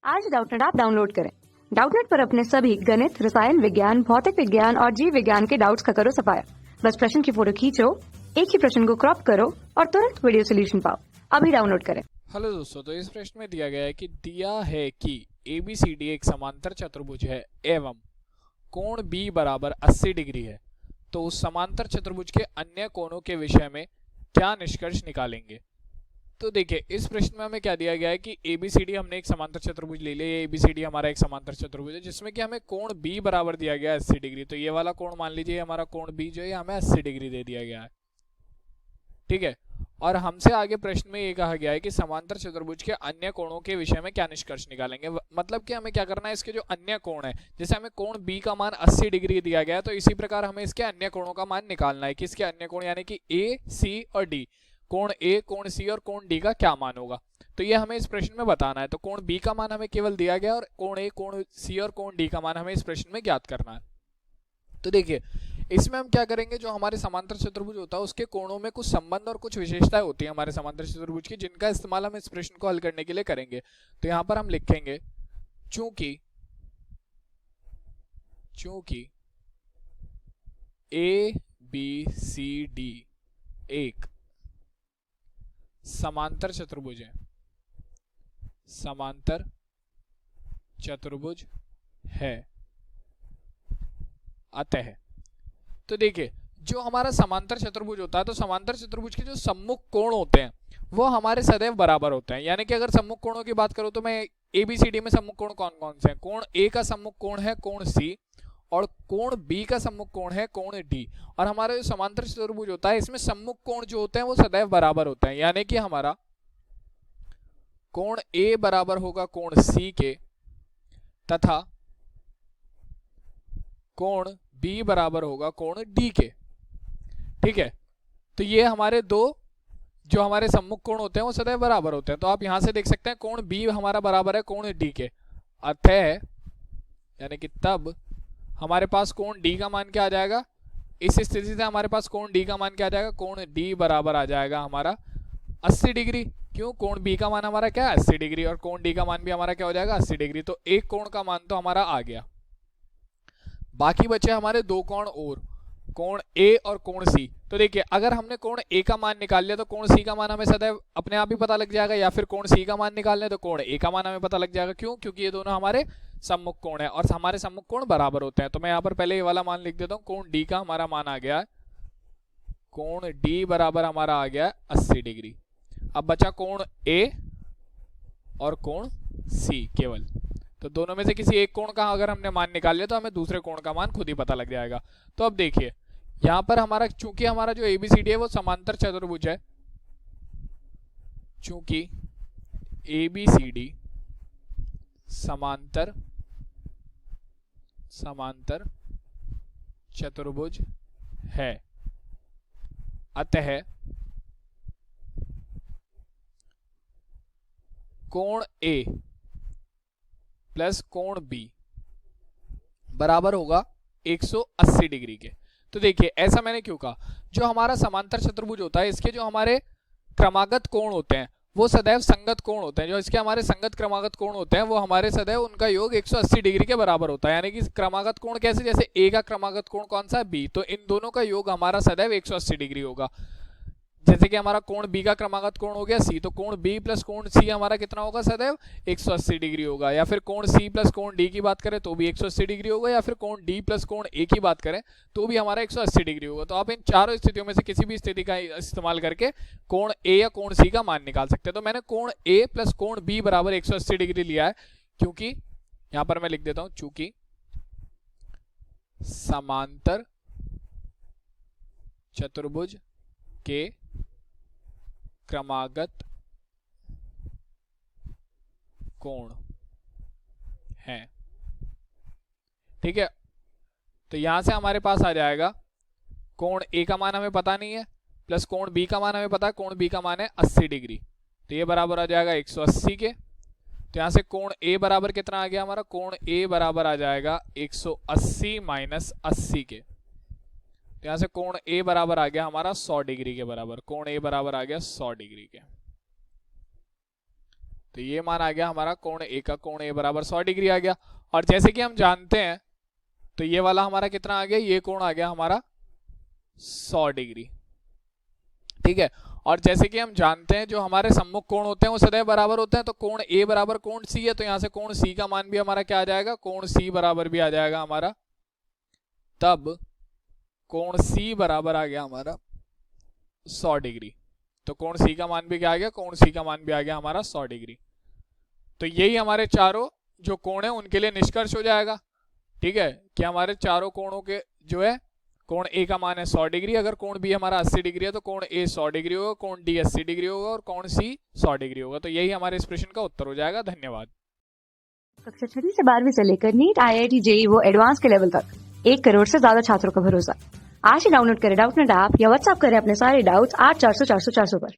आज Doubtnut app download करें। Doubtnut पर अपने सभी गणित, रसायन विज्ञान, भौतिक विज्ञान और जीव विज्ञान के डाउट्स का करो सफाया। बस प्रश्न की फोटो खींचो, एक ही प्रश्न को क्रॉप करो और तुरंत वीडियो सोल्यूशन पाओ। अभी डाउनलोड करें। हेलो दोस्तों, तो इस प्रश्न में दिया गया है कि दिया है कि ABCD एक समांतर चतुर्भुज है एवं कोण B बराबर 80 डिग्री है, तो उस समांतर चतुर्भुज के अन्य कोणों के विषय में क्या निष्कर्ष निकालेंगे। तो देखिए, इस प्रश्न में हमें क्या दिया गया है कि ABCD हमने एक समांतर चतुर्भुज ले लिया। ABCD हमारा एक समांतर चतुर्भुज है जिसमें कि हमें कोण B बराबर दिया गया है 80 डिग्री। तो ये वाला कोण मान लीजिए हमारा कोण B जो है हमें 80 डिग्री दे दिया गया है, ठीक है। और हमसे आगे प्रश्न में ये कहा गया है कि समांतर चतुर्भुज के अन्य कोणों के विषय में क्या निष्कर्ष निकालेंगे। मतलब कि हमें क्या करना है, इसके जो अन्य कोण है, जैसे हमें कोण B का मान 80 डिग्री दिया गया है, तो इसी प्रकार हमें इसके अन्य कोणों का मान निकालना है कि इसके अन्य कोण यानी कि A, C और D, कोण A, कोण C और कोण D का क्या मान होगा। तो ये हमें इस प्रश्न में बताना है। तो कोण B का मान हमें केवल दिया गया और कोण A, कोण C और कोण D का मान हमें इस प्रश्न में ज्ञात करना है। तो देखिए, इसमें हम क्या करेंगे, जो हमारे समांतर चतुर्भुज होता है उसके कोणों में कुछ संबंध और कुछ विशेषताएं होती हैं हमारे समांतर चतुर्भुज की, जिनका इस्तेमाल हम इस प्रश्न को हल करने के लिए करेंगे। तो यहां पर हम लिखेंगे चूंकि ABCD एक समांतर चतुर्भुज है, समांतर चतुर्भुज है, अतः तो देखिए, जो हमारा समांतर चतुर्भुज होता है तो समांतर चतुर्भुज के जो सम्मुख कोण होते हैं वो हमारे सदैव बराबर होते हैं। यानी कि अगर सम्मुख कोणों की बात करूं तो मैं ABCD में सम्मुख कोण कौन कौन से हैं, कोण A का सम्मुख कोण है कोण C और कोण B का सम्मुख कोण है कोण D। और हमारा जो समांतर चतुर्भुज होता है इसमें सम्मुख कोण जो होते हैं वो सदैव बराबर होते हैं। यानी कि हमारा कोण A बराबर होगा कोण C के तथा कोण B बराबर होगा कोण D के, ठीक है। तो ये हमारे दो जो हमारे सम्मुख कोण होते हैं वो सदैव बराबर होते हैं। तो आप यहां से देख सकते हैं कोण B हमारा बराबर है कोण D के, अतः यानी कि तब हमारे पास कोण D का मान क्या आ जाएगा। इस स्थिति से हमारे पास कोण D का मान क्या आ जाएगा, कोण D बराबर आ जाएगा हमारा 80 डिग्री। क्यों, कोण B का मान हमारा क्या है 80 डिग्री और कोण D का मान भी हमारा क्या हो जाएगा 80 डिग्री। तो एक कोण का मान तो हमारा आ गया। बाकी बचे हमारे दो कोण और, कोण A और कोण C। तो देखिए, अगर हमने कोण A का मान निकाल लिया तो कोण C का मान हमें सदैव अपने आप ही पता लग जाएगा, या फिर कोण C का मान निकाल लें तो कोण A का मान हमें पता लग जाएगा। क्यों, क्योंकि ये दोनों हमारे सम्मुख कोण है और हमारे सम्मुख कोण बराबर होते हैं। तो मैं यहाँ पर पहले ये वाला मान लिख देता हूँ। कोण D का हमारा मान आ गया, कोण D बराबर हमारा आ गया 80 डिग्री। अब बचा कोण A और कोण C केवल। तो दोनों में से किसी एक कोण का अगर हमने मान निकाल लिया तो हमें दूसरे कोण का मान खुद ही पता लग जाएगा। तो अब देखिए, यहां पर हमारा चूंकि हमारा जो ABCD है वो समांतर चतुर्भुज है, चूंकि ABCD समांतर चतुर्भुज है, अतः कोण A प्लस कोण B बराबर होगा 180 डिग्री के। तो देखिए, ऐसा मैंने क्यों कहा, जो हमारा समांतर चतुर्भुज होता है इसके जो हमारे क्रमागत कोण होते हैं वो सदैव संगत कोण होते हैं। जो इसके हमारे संगत क्रमागत कोण होते हैं वो हमारे सदैव उनका योग 180 डिग्री के बराबर होता है। यानी कि क्रमागत कोण कैसे, जैसे A का क्रमागत कोण कौन सा है B, तो इन दोनों का योग हमारा सदैव 180 डिग्री होगा। जैसे कि हमारा कोण B का क्रमागत कोण हो गया C, तो कोण B प्लस कोण C हमारा कितना होगा सदैव 180 डिग्री होगा। या फिर कोण C प्लस कोण D की बात करें तो भी 180 डिग्री होगा, या फिर कोण D प्लस कोण A की बात करें तो भी हमारा 180 डिग्री होगा। तो आप इन चारों स्थितियों में से किसी भी स्थिति का इस्तेमाल करके कोण A या कोण C का मान निकाल सकते हैं। तो मैंने कोण A प्लस कोण B बराबर 180 डिग्री लिया है, क्योंकि यहां पर मैं लिख देता हूं, चूंकि समांतर चतुर्भुज के क्रमागत कोण है, ठीक है। तो यहां से हमारे पास आ जाएगा कोण A का मान हमें पता नहीं है, प्लस कोण B का मान हमें पता है, कोण B का मान है 80 डिग्री, तो ये बराबर आ जाएगा 180 के। तो यहां से कोण A बराबर कितना आ गया हमारा, कोण A बराबर आ जाएगा 180 माइनस 80 के। तो यहां से कोण A बराबर आ गया हमारा 100 डिग्री के बराबर, कोण A बराबर आ गया 100 डिग्री के। तो ये मान आ गया हमारा कोण ए का, कोण ए बराबर 100 डिग्री आ गया। और जैसे कि हम जानते हैं तो ये वाला हमारा कितना आ गया, ये कोण आ गया हमारा 100 डिग्री। ठीक है, और जैसे कि हम जानते हैं जो हमारे सम्मुख कोण होते हैं वो सदैव बराबर होते हैं, तो कोण ए बराबर कोण सी है, तो यहां से कोण सी का मान भी हमारा क्या आ जाएगा, कोण सी बराबर भी आ जाएगा हमारा, तब कोण सी बराबर आ गया हमारा 100 डिग्री। तो कोण सी का मान भी क्या आ गया, कोण सी का मान भी आ गया हमारा 100 डिग्री। तो यही हमारे चारों जो कोण है उनके लिए निष्कर्ष हो जाएगा। ठीक है, कि हमारे चारों कोणों के जो है कोण ए का मान है 100 डिग्री, अगर कोण बी हमारा 80 डिग्री है तो कोण ए 100 डिग्री होगा, कोण डी 80 डिग्री होगा और कोण सी 100 डिग्री होगा। तो यही हमारे इस प्रश्न का उत्तर हो जाएगा। धन्यवाद। कक्षा 6वीं से 12वीं से लेकर नीट, IIT, JEE वो एडवांस के लेवल तक 1 करोड़ से ज्यादा छात्रों का भरोसा। आज ही डाउनलोड करें डाउटनेट ऐप या व्हाट्सएप करें अपने सारे डाउट्स 8400 400 400 पर।